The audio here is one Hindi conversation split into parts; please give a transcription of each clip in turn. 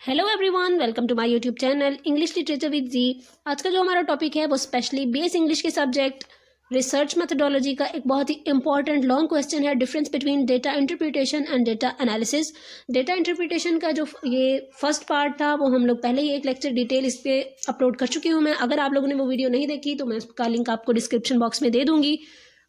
Hello everyone, welcome to my YouTube channel English literature with G. आज का जो हमारा टॉपिक है वो स्पेशली बीएस इंग्लिश के सब्जेक्ट रिसर्च मेथोडोलॉजी का एक बहुत ही इंपॉर्टेंट लॉन्ग क्वेश्चन है, difference between data interpretation and data analysis. Data interpretation का जो ये फर्स्ट पार्ट था वो हम लोग पहले ही एक लेक्चर डिटेल इस पर अपलोड कर चुकी हूँ मैं। अगर आप लोगों ने वो वीडियो नहीं देखी तो मैं उसका लिंक आपको डिस्क्रिप्शन बॉक्स में दे दूँगी।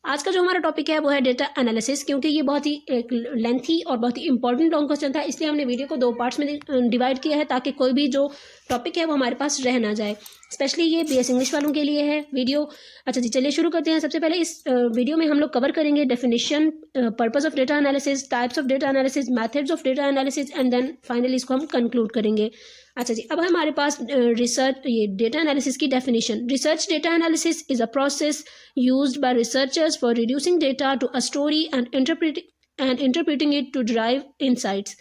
आज का जो हमारा टॉपिक है वो है डेटा एनालिसिस। क्योंकि ये बहुत ही एक लेंथी और बहुत ही इंपॉर्टेंट लॉन्ग क्वेश्चन था, इसलिए हमने वीडियो को दो पार्ट्स में डिवाइड किया है ताकि कोई भी जो टॉपिक है वो हमारे पास रह ना जाए। स्पेशली ये बीएस इंग्लिश वालों के लिए है वीडियो। अच्छा जी, चलिए शुरू करते हैं। सबसे पहले इस वीडियो में हम लोग कवर करेंगे definition, purpose of data analysis, types of data analysis, methods of data analysis and then finally इसको हम कंक्लूड करेंगे। अच्छा जी, अब हमारे पास रिसर्च ये डेटा एनालिसिस की definition. Research data analysis is a process used by researchers for reducing data to a story and interpreting it to drive insights.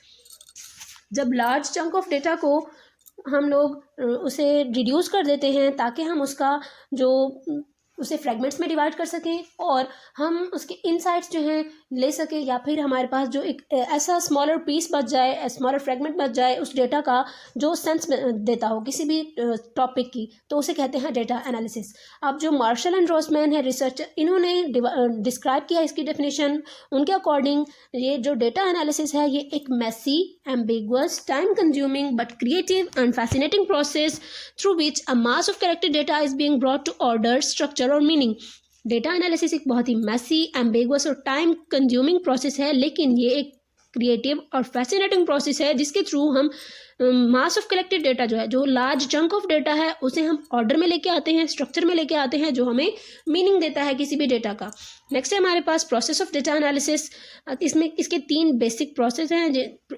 जब लार्ज चंक ऑफ डेटा को हम लोग उसे रिड्यूस कर देते हैं ताकि हम उसका जो उसे फ्रेगमेंट्स में डिवाइड कर सकें और हम उसके इनसाइट्स जो हैं ले सकें, या फिर हमारे पास जो एक ऐसा स्मॉलर पीस बच जाए, स्मॉलर फ्रेगमेंट बच जाए उस डेटा का जो सेंस देता हो किसी भी टॉपिक की, तो उसे कहते हैं डेटा एनालिसिस। अब जो मार्शल एंड रोसमैन है रिसर्चर, इन्होंने डिस्क्राइब किया इसकी डेफिनेशन। उनके अकॉर्डिंग ये जो डेटा एनालिसिस है ये एक messy, ambiguous, time consuming but creative and fascinating process through which a mass of corrected data is being brought to order, structure और मीनिंग। डेटा एनालिसिस एक बहुत ही मैसी, एम्बिगुअस और टाइम कंज्यूमिंग प्रोसेस है, लेकिन ये एक क्रिएटिव और फैसिनेटिंग प्रोसेस है जिसके थ्रू हम मास ऑफ कलेक्टेड डेटा जो है, जो लार्ज चंक ऑफ डेटा है, उसे हम ऑर्डर में लेके आते हैं, स्ट्रक्चर में लेके आते हैं, जो हमें मीनिंग देता है किसी भी डेटा का। नेक्स्ट है हमारे पास प्रोसेस ऑफ डेटा एनालिसिस। इसमें इसके तीन बेसिक प्रोसेस हैं।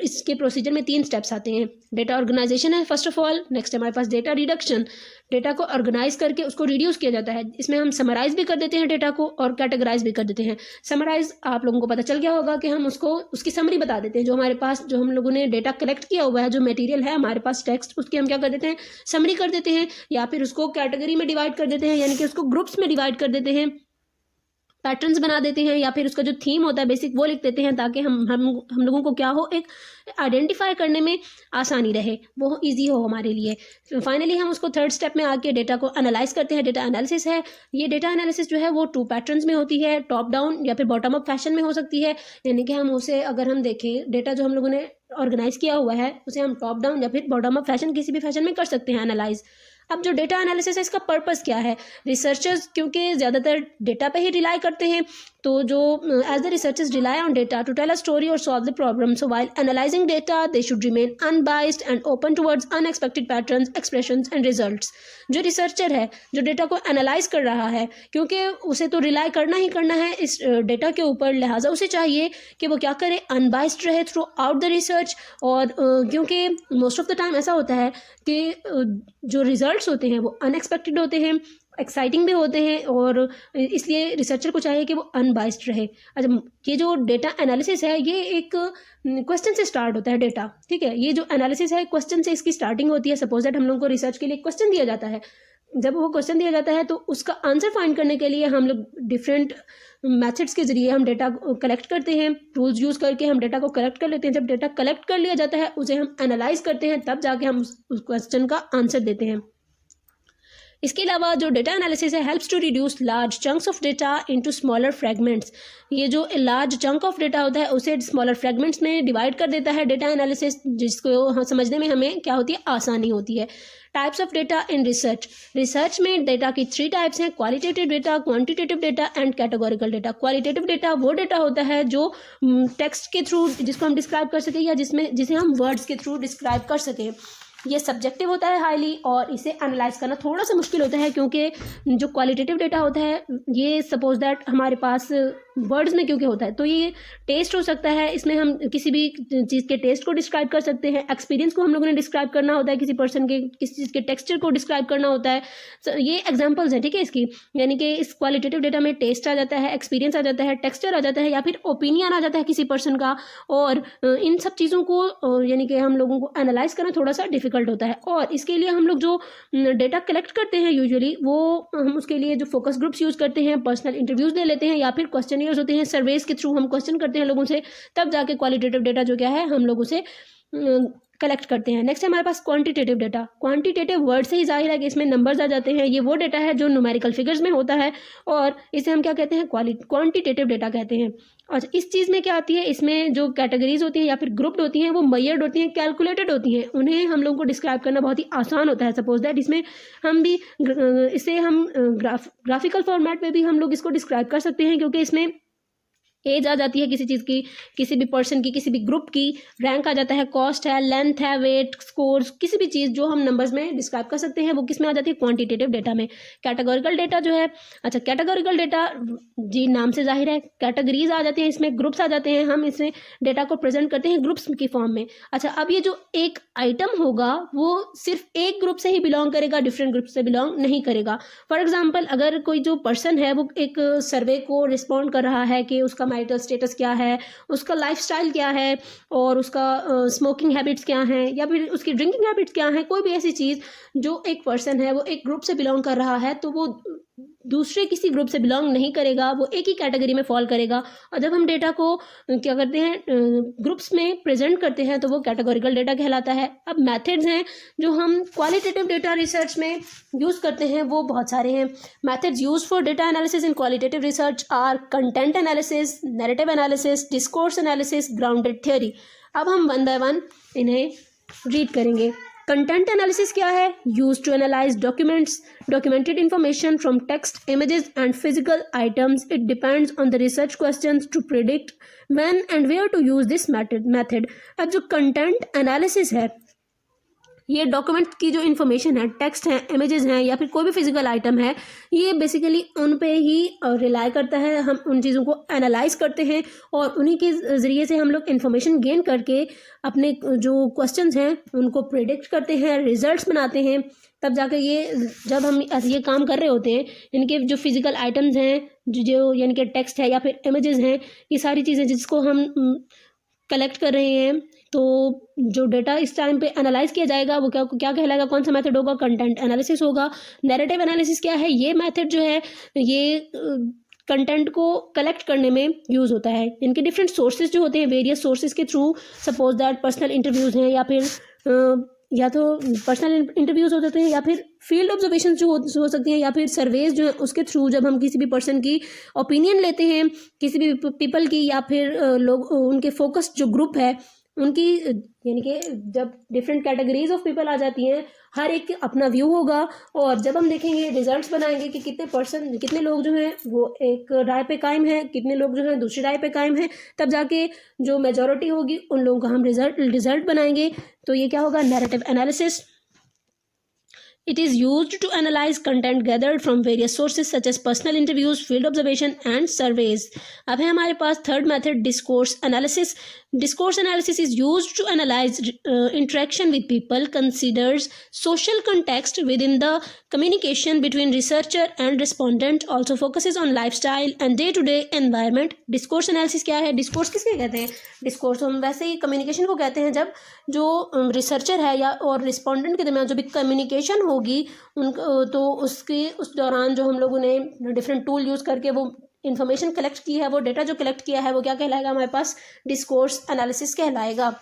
इसके प्रोसीजर में तीन स्टेप्स आते हैं। डेटा ऑर्गेनाइजेशन है फर्स्ट ऑफ ऑल। नेक्स्ट हमारे पास डेटा रिडक्शन, डेटा को ऑर्गेनाइज करके उसको रिड्यूस किया जाता है। इसमें हम समराइज भी कर देते हैं डेटा को और कैटेगराइज भी कर देते हैं। समराइज आप लोगों को पता चल गया होगा कि हम उसको उसकी समरी बता देते हैं। जो हमारे पास जो हम लोगों ने डेटा कलेक्ट किया हुआ है, जो मटेरियल है हमारे पास टेक्स्ट, उसकी हम क्या कर देते हैं, समरी कर देते हैं, या फिर उसको कैटेगरी में डिवाइड कर देते हैं, यानी कि उसको ग्रुप्स में डिवाइड कर देते हैं, पैटर्न्स बना देते हैं, या फिर उसका जो थीम होता है बेसिक वो लिख देते हैं ताकि हम लोगों को क्या हो, एक आइडेंटिफाई करने में आसानी रहे, वो इजी हो हमारे लिए। फाइनली हम उसको थर्ड स्टेप में आके डेटा को एनालाइज करते हैं। डेटा एनालिसिस है ये। डेटा एनालिसिस जो है वो टू पैटर्न्स में होती है, टॉप डाउन या फिर बॉटम अप फैशन में हो सकती है। यानी कि हम उसे अगर हम देखें, डेटा जो हम लोगों ने ऑर्गेनाइज किया हुआ है उसे हम टॉप डाउन या फिर बॉटम अप फैशन किसी भी फैशन में कर सकते हैं एनालाइज। अब जो डेटा एनालिसिस है इसका पर्पस क्या है? रिसर्चर्स क्योंकि ज़्यादातर डेटा पे ही रिलाई करते हैं, तो जो as the researchers rely on data to tell a story और solve the problem, so while analysing data they should remain unbiased and open towards unexpected patterns, expressions and results. जो रिसर्चर है जो डेटा को एनालाइज कर रहा है, क्योंकि उसे तो रिलाई करना ही करना है इस डेटा के ऊपर, लिहाजा उसे चाहिए कि वो क्या करे, अनबाइस्ड रहे थ्रू आउट द रिसर्च। और क्योंकि मोस्ट ऑफ द टाइम ऐसा होता है कि जो रिजल्ट्स होते हैं वो अनएक्सपेक्टेड होते हैं, एक्साइटिंग भी होते हैं, और इसलिए रिसर्चर को चाहिए कि वो अनबाइस्ड रहे। अच्छा, ये जो डेटा एनालिसिस है ये एक क्वेश्चन से स्टार्ट होता है डेटा, ठीक है। ये जो एनालिसिस है क्वेश्चन से इसकी स्टार्टिंग होती है। सपोज दैट हम लोग को रिसर्च के लिए क्वेश्चन दिया जाता है। जब वो क्वेश्चन दिया जाता है तो उसका आंसर फाइंड करने के लिए हम लोग डिफरेंट मेथड्स के जरिए हम डेटा कलेक्ट करते हैं, टूल्स यूज़ करके हम डेटा को कलेक्ट कर लेते हैं। जब डेटा कलेक्ट कर लिया जाता है उसे हम एनालाइज करते हैं, तब जाके हम उस क्वेश्चन का आंसर देते हैं। इसके अलावा जो डेटा एनालिसिस है helps to reduce large chunks of data into smaller fragments. ये जो लार्ज चंक ऑफ डेटा होता है उसे स्मॉलर फ्रेगमेंट्स में डिवाइड कर देता है डेटा एनालिसिस, जिसको हम समझने में हमें क्या होती है, आसानी होती है। Types of data in research. Research में डेटा की 3 टाइप्स हैं: qualitative data, quantitative data and categorical data. Qualitative data वो डेटा होता है जो टेक्स्ट के थ्रू जिसको हम डिस्क्राइब कर सकें, या जिसे हम वर्ड्स के थ्रू डिस्क्राइब कर सकें। ये सब्जेक्टिव होता है हाईली, और इसे एनालाइज करना थोड़ा सा मुश्किल होता है, क्योंकि जो क्वालिटेटिव डेटा होता है ये सपोज दैट हमारे पास वर्ड्स में क्योंकि होता है, तो ये टेस्ट हो सकता है। इसमें हम किसी भी चीज़ के टेस्ट को डिस्क्राइब कर सकते हैं, एक्सपीरियंस को हम लोगों ने डिस्क्राइब करना होता है, किसी पर्सन के किसी चीज़ के टेक्सचर को डिस्क्राइब करना होता है। ये एग्जाम्पल्स हैं, ठीक है, इसकी। यानी कि इस क्वालिटेटिव डेटा में टेस्ट आ जाता है, एक्सपीरियंस आ जाता है, टेक्सचर आ जाता है, या फिर ओपिनियन आ जाता है किसी पर्सन का, और इन सब चीज़ों को यानी कि हम लोगों को एनालाइज करना थोड़ा सा डिफिकल्ट होता है। और इसके लिए हम लोग जो डेटा कलेक्ट करते हैं यूजुअली, वो हम उसके लिए जो फोकस ग्रुप्स यूज़ करते हैं, पर्सनल इंटरव्यूज़ ले लेते हैं, या फिर क्वेश्चनियर्स होते हैं, सर्वेस के थ्रू हम क्वेश्चन करते हैं लोगों से, तब जाके क्वालिटेटिव डेटा जो क्या है हम लोग उसे कलेक्ट करते हैं। नेक्स्ट है हमारे पास क्वांटिटेटिव डेटा। क्वांटिटेटिव वर्ड से ही जाहिर है कि इसमें नंबर्स आ जाते हैं। ये वो डेटा है जो न्यूमेरिकल फिगर्स में होता है और इसे हम क्या कहते हैं, क्वांटिटेटिव डेटा कहते हैं। और इस चीज़ में क्या आती है, इसमें जो कैटेगरीज होती हैं या फिर ग्रुप्ड होती हैं वो मेजर्ड होती हैं, कैलकुलेटेड होती हैं। उन्हें हम लोगों को डिस्क्राइब करना बहुत ही आसान होता है। सपोज दैट इसमें हम भी इसे हम ग्राफिकल फॉर्मेट में भी हम लोग इसको डिस्क्राइब कर सकते हैं, क्योंकि इसमें एज आ जाती है किसी चीज़ की, किसी भी पर्सन की, किसी भी ग्रुप की, रैंक आ जाता है, कॉस्ट है, लेंथ है, वेट, स्कोर्स, किसी भी चीज़ जो हम नंबर्स में डिस्क्राइब कर सकते हैं वो किस में आ जाती है, क्वांटिटेटिव डेटा में। कैटेगोरिकल डेटा जो है, अच्छा कैटेगोरिकल डेटा जी नाम से जाहिर है, कैटेगरीज आ जाती हैं इसमें, ग्रुप्स आ जाते हैं, हम इसमें डेटा को प्रेजेंट करते हैं ग्रुप्स की फॉर्म में। अच्छा अब ये जो एक आइटम होगा वो सिर्फ एक ग्रुप से ही बिलोंग करेगा, डिफरेंट ग्रुप से बिलोंग नहीं करेगा। फॉर एग्जाम्पल अगर कोई जो पर्सन है वो एक सर्वे को रिस्पॉन्ड कर रहा है कि उसका मैरिटल स्टेटस क्या है, उसका लाइफस्टाइल क्या है और उसका स्मोकिंग हैबिट्स क्या हैं या फिर उसकी ड्रिंकिंग हैबिट्स क्या हैं, कोई भी ऐसी चीज़ जो एक पर्सन है वो एक ग्रुप से बिलोंग कर रहा है तो वो दूसरे किसी ग्रुप से बिलोंग नहीं करेगा, वो एक ही कैटेगरी में फॉल करेगा। और जब हम डेटा को क्या करते हैं ग्रुप्स में प्रेजेंट करते हैं तो वो कैटेगोरिकल डेटा कहलाता है। अब मेथड्स हैं जो हम क्वालिटेटिव डेटा रिसर्च में यूज़ करते हैं वो बहुत सारे हैं। Methods use for data analysis in qualitative research are content analysis, narrative analysis, discourse analysis, grounded theory. अब हम वन बाय वन इन्हें रीड करेंगे। कंटेंट एनालिसिस क्या है? Use to analyse documented information from text, images and physical items. It depends on the research questions to predict when and where to use this method. अब जो कंटेंट एनालिसिस है ये डॉक्यूमेंट की जो इन्फॉर्मेशन है, टेक्स्ट है, इमेजेस हैं या फिर कोई भी फिजिकल आइटम है, ये बेसिकली उन पे ही रिलाई करता है। हम उन चीज़ों को एनालाइज करते हैं और उन्हीं के ज़रिए से हम लोग इन्फॉर्मेशन गेन करके अपने जो क्वेश्चंस हैं उनको प्रेडिक्ट करते हैं, रिजल्ट्स बनाते हैं। तब जाकर ये जब हम ये काम कर रहे होते हैं, इनके जो फिजिकल आइटम्स हैं, जो यानी कि टेक्स्ट है या फिर इमेजेस हैं, ये सारी चीज़ें जिसको हम कलेक्ट कर रहे हैं, तो जो डेटा इस टाइम पे एनालाइज किया जाएगा वो क्या कहलाएगा, कौन सा मेथड होगा, कंटेंट एनालिसिस होगा। नैरेटिव एनालिसिस क्या है? ये मेथड जो है ये कंटेंट को कलेक्ट करने में यूज़ होता है। इनके डिफरेंट सोर्सेज जो होते हैं, वेरियस सोर्सेज के through, suppose that personal interviews हैं या फिर या तो पर्सनल इंटरव्यूज़ हो जाते हैं या फिर फील्ड ऑब्जर्वेशन जो हो सकती हैं या फिर सर्वेज जो है उसके थ्रू जब हम किसी भी पर्सन की ओपिनियन लेते हैं, किसी भी पीपल की, या फिर लोग उनके फोकस जो ग्रुप है उनकी, यानी कि जब डिफरेंट कैटेगरीज ऑफ पीपल आ जाती हैं, हर एक अपना व्यू होगा। और जब हम देखेंगे रिजल्ट्स बनाएंगे कि कितने लोग जो हैं वो एक राय पे कायम हैं, कितने लोग जो हैं दूसरी राय पे कायम हैं, तब जाके जो मेजॉरिटी होगी उन लोगों का हम रिजल्ट बनाएंगे। तो ये क्या होगा? Narrative analysis. It is used to analyze content gathered from various sources such as personal interviews, field observation and surveys. अब है हमारे पास third method, discourse analysis. Discourse analysis is used to analyze interaction with people, considers social context within the communication between researcher and respondent, also focuses on lifestyle and day-to-day environment. Discourse analysis क्या है? डिस्कोर्स किसके कहते हैं? डिस्कोर्स हम वैसे ही कम्युनिकेशन को कहते हैं जब जो रिसर्चर है या और रिस्पोंडेंट के दरमियान जो भी कम्युनिकेशन होगी उन तो उस दौरान जो हम लोगों ने डिफरेंट टूल यूज़ करके वो इन्फॉर्मेशन कलेक्ट की है, वो डेटा जो कलेक्ट किया है वो क्या कहलाएगा? हमारे पास डिस्कोर्स एनालिसिस कहलाएगा।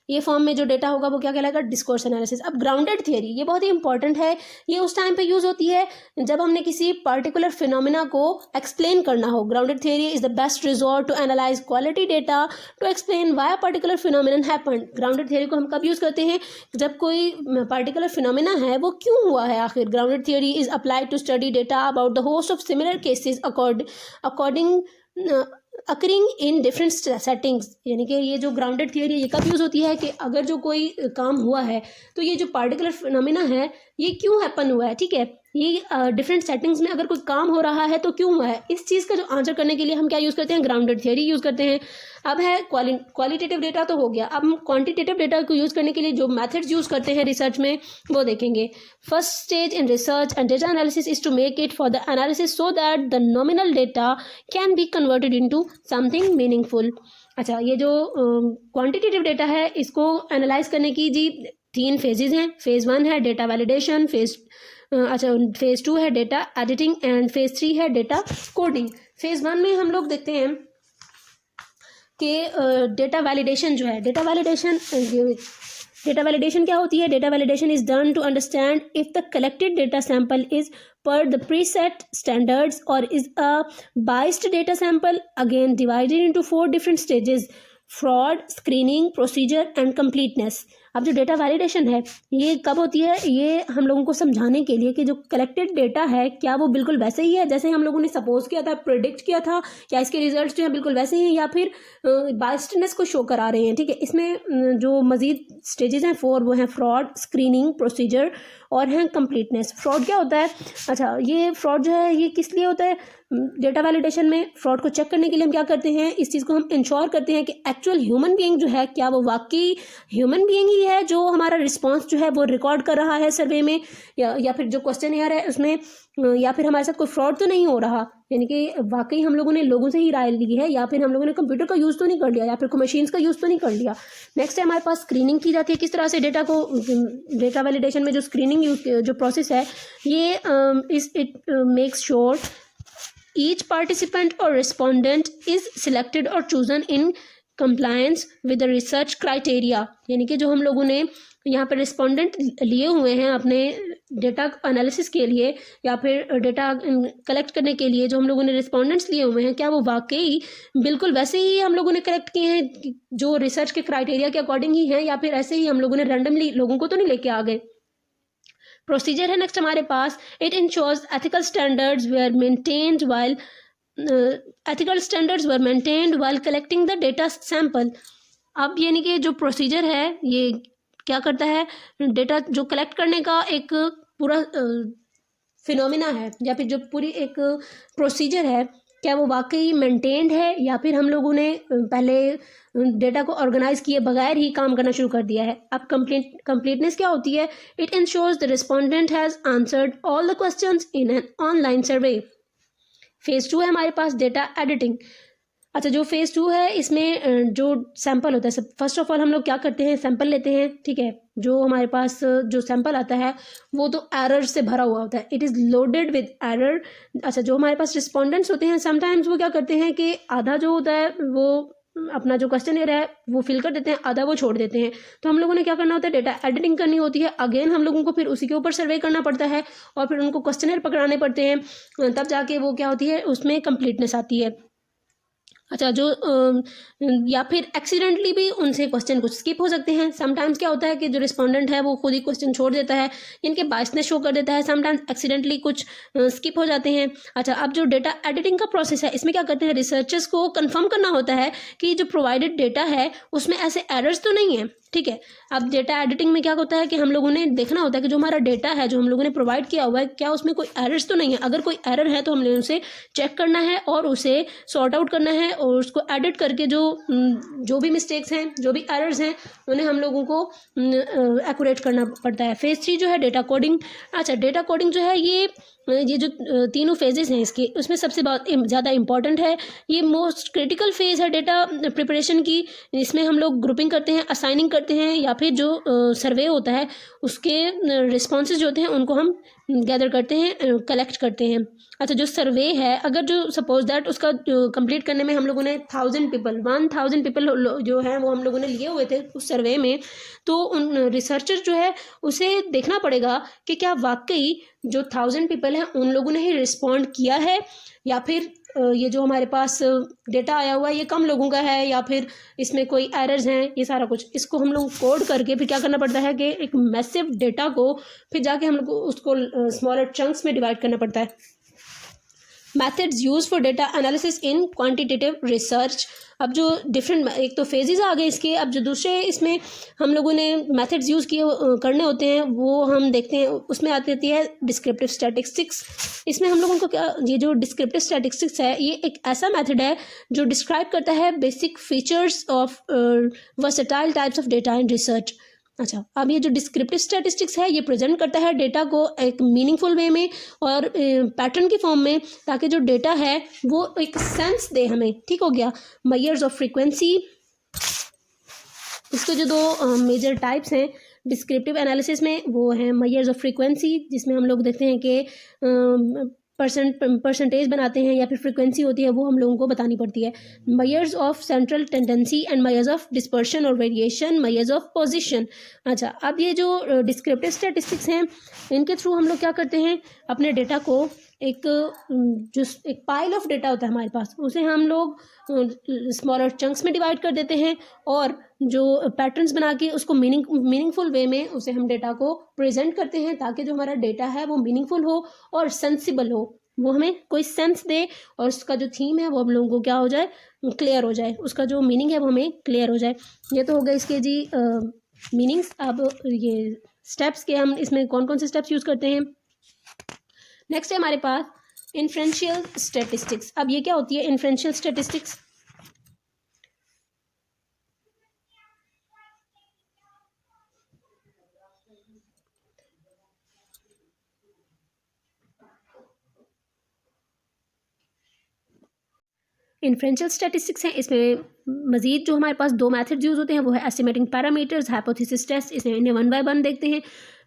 ये फॉर्म में जो डेटा होगा वो क्या कहलाएगा? Discourse analysis. अब ग्राउंडेड थियरी, ये बहुत ही इंपॉर्टेंट है। ये उस टाइम पे यूज़ होती है जब हमने किसी पर्टिकुलर फिनोमिना को एक्सप्लेन करना हो। Grounded theory is the best resort to analyse quality data to explain why a particular phenomenon happened. Grounded theory को हम कब यूज़ करते हैं? जब कोई पर्टिकुलर फिनोमिना है वो क्यों हुआ है आखिर। Grounded theory is applied to study data about the host of similar cases occurring in different settings. यानी कि ये जो ग्राउंडेड थियरी ये कब यूज़ होती है कि अगर जो कोई काम हुआ है तो ये जो पार्टिकुलर फिनोमिना है ये क्यों हैपन हुआ है, ठीक है, ये डिफरेंट सेटिंग्स में अगर कोई काम हो रहा है तो क्यों हुआ है, इस चीज़ का जो आंसर करने के लिए हम क्या यूज़ करते हैं? ग्राउंडेड थियरी यूज़ करते हैं। अब है क्वालिटेटिव डेटा तो हो गया। अब हम क्वांटिटेटिव डेटा को यूज़ करने के लिए जो मेथड्स यूज़ करते हैं रिसर्च में वो देखेंगे। First stage in research and data analysis is to make it for the analysis so that the nominal data can be converted into something meaningful. अच्छा, ये जो क्वांटिटेटिव डेटा है इसको एनालाइज करने की जी 3 फेजेज हैं। फेज़ 1 है डेटा वैलिडेशन, फेज़ 2 है डेटा एडिटिंग एंड फेज़ 3 है डेटा कोडिंग। फेज़ 1 में हम लोग देखते हैं कि डेटा वैलिडेशन जो है, डेटा वैलिडेशन क्या होती है? Data validation is done to understand if the collected data sample is per the preset standards or is a biased data sample, again divided into 4 different stages: fraud, screening, procedure and completeness. अब जो डेटा वैलिडेशन है ये कब होती है? ये हम लोगों को समझाने के लिए कि जो कलेक्टेड डेटा है क्या वो बिल्कुल वैसे ही है जैसे हम लोगों ने सपोज किया था, प्रेडिक्ट किया था, क्या इसके रिजल्ट्स जो है बिल्कुल वैसे ही हैं या फिर बायस्डनेस को शो करा रहे हैं। ठीक है, इसमें जो मजीद स्टेजेस हैं 4 वो हैं फ्रॉड, स्क्रीनिंग, प्रोसीजर और हैं कंप्लीटनेस। फ्रॉड क्या होता है? अच्छा, ये फ्रॉड जो है ये किस लिए होता है? डेटा वैलिडेशन में फ्रॉड को चेक करने के लिए हम क्या करते हैं, इस चीज़ को हम इंश्योर करते हैं कि एक्चुअल ह्यूमन बीइंग जो है क्या वो वाकई ह्यूमन बीइंग ही है जो हमारा रिस्पांस जो है वो रिकॉर्ड कर रहा है सर्वे में, या फिर जो क्वेश्चन यार है उसमें, या फिर हमारे साथ कोई फ्रॉड तो नहीं हो रहा, यानी कि वाकई हम लोगों ने लोगों से ही राय ली है, या फिर हम लोगों ने कंप्यूटर का यूज़ तो नहीं कर लिया, या फिर कोई मशीन्स का यूज़ तो नहीं कर लिया। नेक्स्ट है हमारे पास स्क्रीनिंग की जाती है। किस तरह से डेटा को, डेटा वैलिडेशन में जो स्क्रीनिंग जो प्रोसेस है ये it makes sure each participant or respondent is selected or chosen in compliance with the research criteria, यानी कि जो हम लोगों ने यहाँ पर रिस्पोंडेंट लिए हुए हैं अपने डेटा एनालिसिस के लिए या फिर डेटा कलेक्ट करने के लिए, जो हम लोगों ने रिस्पोंडेंट्स लिए हुए हैं क्या वो वाकई बिल्कुल वैसे ही हम लोगों ने कलेक्ट किए हैं जो रिसर्च के क्राइटेरिया के अकॉर्डिंग ही हैं, या फिर ऐसे ही हम लोगों ने रैंडमली लोगों को तो नहीं लेके आ गए। प्रोसीजर है नेक्स्ट हमारे पास, it ensures ethical standards were maintained while collecting the data sample. अब यानी कि जो प्रोसीजर है ये क्या करता है, डेटा जो कलेक्ट करने का एक पूरा फिनोमिना है या फिर जो पूरी एक प्रोसीजर है क्या वो वाकई मेंटेन्ड है या फिर हम लोगों ने पहले डेटा को ऑर्गेनाइज किए बगैर ही काम करना शुरू कर दिया है। अब कंप्लीटनेस क्या होती है? It ensures the respondent has answered all the questions in an online survey. Phase 2 है हमारे पास डेटा एडिटिंग। अच्छा, जो फेज़ 2 है इसमें जो सैंपल होता है, फर्स्ट ऑफ ऑल हम लोग क्या करते हैं, सैंपल लेते हैं। ठीक है, जो हमारे पास जो सैंपल आता है वो तो एरर से भरा हुआ होता है, it is loaded with error. अच्छा, जो हमारे पास रिस्पोंडेंट्स होते हैं समटाइम्स वो क्या करते हैं कि आधा जो होता है वो अपना जो क्वेश्चन है वो फिल कर देते हैं, आधा वो छोड़ देते हैं। तो हम लोगों ने क्या करना होता है, डेटा एडिटिंग करनी होती है। अगेन हम लोगों को फिर उसी के ऊपर सर्वे करना पड़ता है और फिर उनको क्वेश्चनर पकड़ाने पड़ते हैं, तब जाके वो क्या होती है उसमें कंप्लीटनेस आती है। अच्छा, जो या फिर एक्सीडेंटली भी उनसे क्वेश्चन कुछ स्किप हो सकते हैं। समटाइम्स क्या होता है कि जो रिस्पोंडेंट है वो खुद ही क्वेश्चन छोड़ देता है, इनके बायसनेस शो कर देता है, समटाइम्स एक्सीडेंटली कुछ स्किप हो जाते हैं। अच्छा, अब जो डेटा एडिटिंग का प्रोसेस है इसमें क्या करते हैं, रिसर्चर्स को कंफर्म करना होता है कि जो प्रोवाइडेड डेटा है उसमें ऐसे एरर्स तो नहीं है। ठीक है, अब डेटा एडिटिंग में क्या होता है कि हम लोगों ने देखना होता है कि जो हमारा डेटा है जो हम लोगों ने प्रोवाइड किया हुआ है क्या उसमें कोई एरर्स तो नहीं है। अगर कोई एरर है तो हमने उसे चेक करना है और उसे सॉर्ट आउट करना है और उसको एडिट करके जो भी मिस्टेक्स हैं, जो भी एरर्स हैं, उन्हें हम लोगों को एक्यूरेट करना पड़ता है। फेज 3 जो है डेटा कोडिंग। अच्छा, डेटा कोडिंग जो है ये जो तीनों फेजेस हैं इसके, उसमें सबसे ज़्यादा इंपॉर्टेंट है, ये मोस्ट क्रिटिकल फेज़ है डेटा प्रिपरेशन की। इसमें हम लोग ग्रुपिंग करते हैं, असाइनिंग करते हैं या फिर जो सर्वे होता है उसके रिस्पॉन्सेज जो होते हैं उनको हम गैदर करते हैं, कलेक्ट करते हैं। अच्छा, जो सर्वे है अगर जो सपोज दैट उसका कंप्लीट करने में हम लोगों ने 1000 पीपल जो है वो हम लोगों ने लिए हुए थे उस सर्वे में, तो उन रिसर्चर जो है उसे देखना पड़ेगा कि क्या वाकई जो 1000 पीपल हैं उन लोगों ने ही रिस्पॉन्ड किया है या फिर ये जो हमारे पास डेटा आया हुआ है ये कम लोगों का है या फिर इसमें कोई एरर्स हैं। ये सारा कुछ इसको हम लोग कोड करके फिर क्या करना पड़ता है कि एक मैसिव डेटा को फिर जाके हम लोग उसको स्मॉलर चंक्स में डिवाइड करना पड़ता है। Methods use for data analysis in quantitative research. अब जो डिफरेंट एक तो फेजेस आ गए इसके, अब जो दूसरे इसमें हम लोगों ने मेथड्स यूज़ किए करने होते हैं वो हम देखते हैं। उसमें आती है डिस्क्रिप्टिव स्टैटिस्टिक्स। इसमें हम लोगों को क्या, ये जो डिस्क्रिप्टिव स्टैटिस्टिक्स है ये एक ऐसा मेथड है जो डिस्क्राइब करता है basic features of versatile types of data in research. अच्छा, अब ये जो डिस्क्रिप्टिव स्टैटिस्टिक्स है ये प्रेजेंट करता है डेटा को एक मीनिंगफुल वे में और पैटर्न की फॉर्म में, ताकि जो डेटा है वो एक सेंस दे हमें। ठीक हो गया। मेजर्स ऑफ फ्रीक्वेंसी, इसके जो दो मेजर टाइप्स हैं डिस्क्रिप्टिव एनालिसिस में वो हैं मेजर्स ऑफ फ्रीक्वेंसी, जिसमें हम लोग देखते हैं कि परसेंटेज बनाते हैं या फिर फ्रीक्वेंसी होती है, वो हम लोगों को बतानी पड़ती है। Measures of central tendency and measures of dispersion और वेरिएशन, मेजर्स ऑफ पोजीशन। अच्छा, अब ये जो डिस्क्रिप्टिव स्टैटिस्टिक्स हैं, इनके थ्रू हम लोग क्या करते हैं, अपने डेटा को एक पाइल ऑफ डेटा होता है हमारे पास, उसे हम लोग स्मॉलर चंक्स में डिवाइड कर देते हैं और जो पैटर्न्स बना के उसको मीनिंगफुल वे में उसे हम डेटा को प्रेजेंट करते हैं, ताकि जो हमारा डेटा है वो मीनिंगफुल हो और सेंसिबल हो, वो हमें कोई सेंस दे और उसका जो थीम है वो हम लोगों को क्या हो जाए, क्लियर हो जाए, उसका जो मीनिंग है वो हमें क्लियर हो जाए। ये तो हो गए इसके जी मीनिंग्स। अब ये स्टेप्स के हम इसमें कौन कौन से स्टेप्स यूज़ करते हैं। नेक्स्ट है हमारे पास इन्फ्रेंशियल स्टैटिस्टिक्स। अब ये क्या होती है इन्फ्रेंशियल स्टैटिस्टिक्स? इन्फ्रेंशियल स्टैटिस्टिक्स है, इसमें मजीद जो हमारे पास दो मेथड्स यूज़ होते हैं वो है एस्टिमेटिंग पैरामीटर्स, हाइपोथेसिस टेस्ट। इसमें इन्हें वन बाय वन देखते हैं।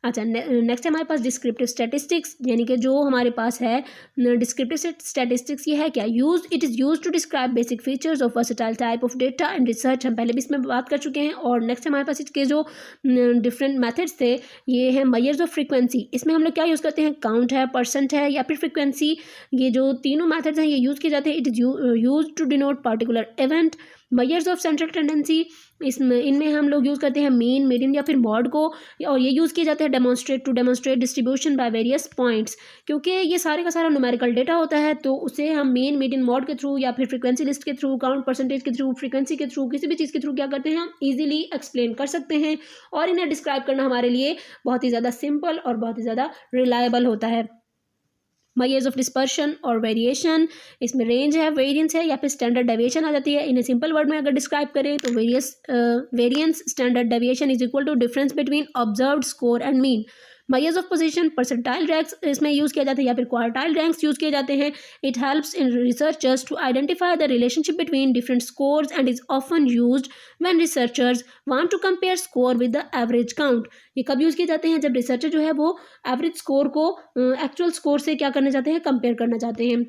अच्छा, नेक्स्ट है हमारे पास डिस्क्रिप्टिव स्टैटिस्टिक्स, यानी कि जो हमारे पास है डिस्क्रिप्टिव स्टैटिस्टिक्स, ये है क्या, it is use to describe basic features of versatile type of data and research. हम पहले भी इसमें बात कर चुके हैं। और नेक्स्ट हमारे पास इसके जो डिफरेंट मेथड्स थे, ये है मेजर्स ऑफ फ्रीक्वेंसी। इसमें हम लोग क्या यूज़ करते हैं, काउंट है, परसेंट है या फिर फ्रीक्वेंसी। ये जो तीनों मेथड्स हैं ये यूज़ किए जाते हैं। It is use to denote particular event. Measures of central tendency, इनमें हम लोग यूज़ करते हैं मीन, मीडियन या फिर मॉड को, और ये यूज़ किए जाते हैं demonstrate distribution by various points. क्योंकि ये सारे का सारा न्यूमेरिकल डेटा होता है, तो उसे हम मीन, मीडियन, मॉड के थ्रू या फिर फ्रीक्वेंसी लिस्ट के थ्रू, काउंट, परसेंटेज के थ्रू, फ्रीक्वेंसी के थ्रू, किसी भी चीज़ के थ्रू क्या करते हैं, हम ईजिली एक्सप्लेन कर सकते हैं। और इन्हें डिस्क्राइब करना हमारे लिए बहुत ही ज़्यादा सिंपल और बहुत ही ज़्यादा रिलायबल होता है। मेजर्स ऑफ डिस्पर्शन और वेरिएशन, इसमें रेंज है, वेरिएंस है या फिर स्टैंडर्ड डेविएशन आ जाती है। इन्हें सिंपल वर्ड में अगर डिस्क्राइब करें तो variance standard deviation is equal to difference between observed score and mean. Measures of position, percentile ranks इसमें यूज़ किया जाता है या फिर क्वार्टाइल रैंक्स यूज़ किए जाते हैं। It helps in researchers to identify the relationship between different scores and is often used when researchers want to compare score with the average count. ये कब यूज़ किए जाते हैं, जब रिसर्चर जो है वो एवरेज स्कोर को एक्चुअल स्कोर से क्या करना चाहते हैं, कंपेयर करना चाहते हैं।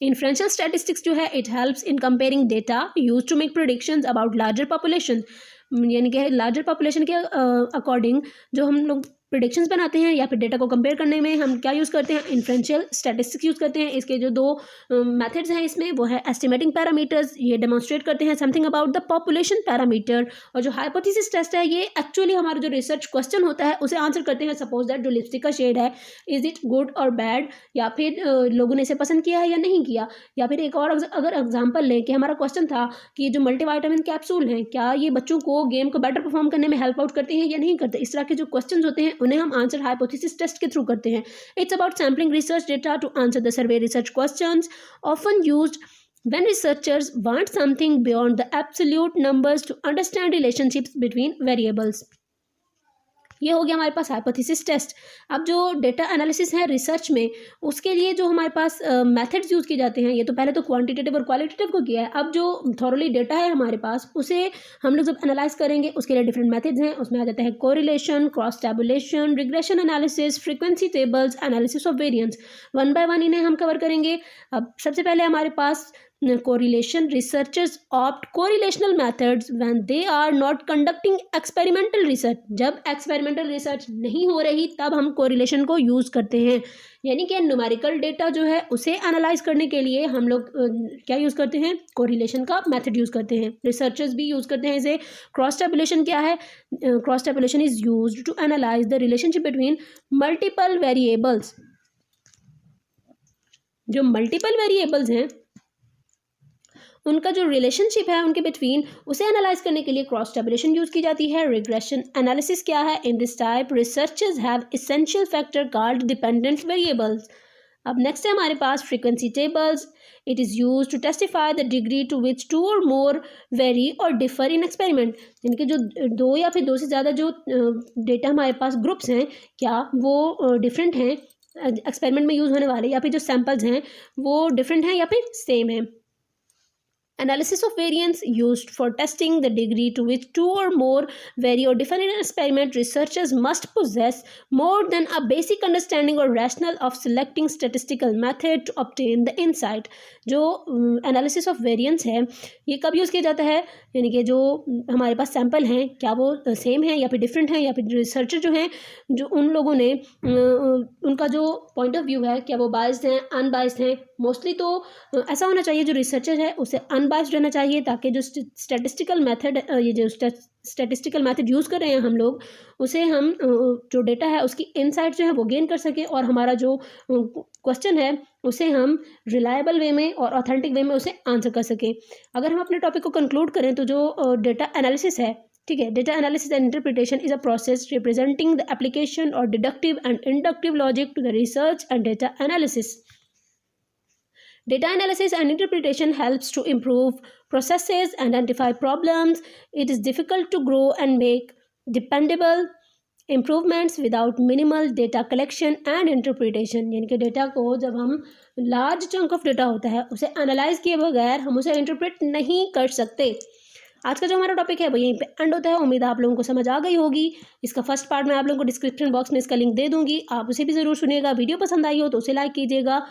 इन्फ्रेंशियल स्टैटिस्टिक्स जो है, it helps in comparing data use to make predictions about larger population, यानी कि लार्जर पॉपुलेशन के अकॉर्डिंग जो हम लोग प्रेडिक्शंस बनाते हैं या फिर डेटा को कंपेयर करने में हम क्या यूज़ करते हैं, इन्फ्रेंशियल स्टैटिस्टिक्स यूज़ करते हैं। इसके जो दो मेथड्स हैं इसमें वो है एस्टिमेटिंग पैरामीटर्स, ये डेमोन्स्ट्रेट करते हैं something about the population parameter, और जो हाइपोथेसिस टेस्ट है ये एक्चुअली हमारा जो रिसर्च क्वेश्चन होता है उसे आंसर करते हैं। सपोज दैट जो लिपस्टिक का शेड है, इज इट गुड और बैड, या फिर लोगों ने इसे पसंद किया है या नहीं किया। या फिर एक और अगर एग्जाम्पल लें कि हमारा क्वेश्चन था कि जो मल्टीविटामिन कैप्सूल हैं क्या ये बच्चों को गेम को बेटर परफॉर्म करने में हेल्प आउट करते हैं या नहीं करते। इस तरह के जो क्वेश्चन होते हैं उन्हें हम आंसर हाइपोथेसिस टेस्ट के थ्रू करते हैं। It's about sampling research data to answer the survey research questions often used when researchers want something beyond the absolute numbers to understand relationships between variables। ये हो गया हमारे पास हाइपोथेसिस टेस्ट। अब जो डेटा एनालिसिस है रिसर्च में, उसके लिए जो हमारे पास मेथड्स यूज़ किए जाते हैं, ये तो पहले तो क्वांटिटेटिव और क्वालिटेटिव को किया है। अब जो थॉरली डेटा है हमारे पास, उसे हम लोग जब एनालाइज करेंगे उसके लिए डिफरेंट मेथड्स हैं। उसमें आ जाता है correlation, cross tabulation, regression analysis, frequency tables, analysis of variance. One by one इन्हें हम कवर करेंगे। अब सबसे पहले हमारे पास correlation, researchers opt correlational methods when they are not conducting experimental research। जब experimental research नहीं हो रही तब हम correlation को यूज़ करते हैं, यानी कि न्यूमेरिकल डेटा जो है उसे एनालाइज करने के लिए हम लोग क्या यूज़ करते हैं, कोरिलेशन का मेथड यूज़ करते हैं। रिसर्चर्स भी यूज़ करते हैं इसे। क्रॉस टैबुलेशन क्या है, cross tabulation is used to analyze the relationship between multiple variables. जो मल्टीपल वेरिएबल्स हैं उनका जो रिलेशनशिप है उनके बिटवीन, उसे एनालाइज करने के लिए क्रॉस टैबुलेशन यूज़ की जाती है। रिग्रेशन एनालिसिस क्या है, in this type researchers have essential factor called dependent variables. अब नेक्स्ट है हमारे पास frequency tables. It is use to testify the degree to which two or more vary or differ in experiment. यानी कि जो दो या फिर दो से ज़्यादा जो डेटा हमारे पास ग्रुप्स हैं, क्या वो डिफरेंट हैं एक्सपेरिमेंट में यूज़ होने वाले, या फिर जो सैम्पल्स हैं वो डिफरेंट हैं या फिर सेम हैं। Analysis of variance used for testing the degree to which two or more vary or differ in an experiment. Researchers must possess more than a basic understanding or rationale of selecting statistical method to obtain the insight. जो एनालिसिस ऑफ वेरिएंस है ये कब यूज़ किया जाता है, यानी कि जो हमारे पास सैंपल हैं क्या वो सेम है या फिर डिफरेंट है, या फिर रिसर्चर जो हैं जो उन लोगों ने उनका जो पॉइंट ऑफ व्यू है क्या वो बाइस्ड हैं अनबाइस्ड हैं। मोस्टली तो ऐसा होना चाहिए जो रिसर्चर है उसे अनबाइस्ड रहना चाहिए, ताकि जो स्टैटिस्टिक्वेंसल मेथड ये जो स्टैटिस्टिकल मेथड यूज़ कर रहे हैं हम लोग उसे हम जो डेटा है उसकी इनसाइट जो है वो गेन कर सकें, और हमारा जो क्वेश्चन है उसे हम रिलायबल वे में और ऑथेंटिक वे में उसे आंसर कर सकें। अगर हम अपने टॉपिक को कंक्लूड करें तो जो डेटा एनालिसिस है, ठीक है, data analysis and interpretation is a process representing the application or deductive and inductive logic to the research and data analysis. Data analysis and interpretation helps to improve processes and identify problems. It is difficult to grow and make dependable improvements without minimal data collection and interpretation. यानी कि डेटा को जब हम लार्ज चंक ऑफ डेटा होता है उसे एनालाइज किए बगैर हम उसे इंटरप्रेट नहीं कर सकते. आज का जो हमारा टॉपिक है वो यहीं पे एंड होता है. उम्मीद है आप लोगों को समझ आ गई होगी. इसका फर्स्ट पार्ट मैं आप लोगों को डिस्क्रिप्शन बॉक्स में इसका लिंक दे दूंगी, आप उसे भी ज़रूर सुनिएगा. वीडियो पसंद आई हो तो उसे लाइक कीजिएगा,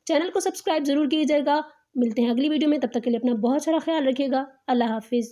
चैनल को सब्सक्राइब ज़रूर कीजिएगा. मिलते हैं अगली वीडियो में, तब तक के लिए अपना बहुत सारा ख्याल रखिएगा. अल्लाह हाफिज़.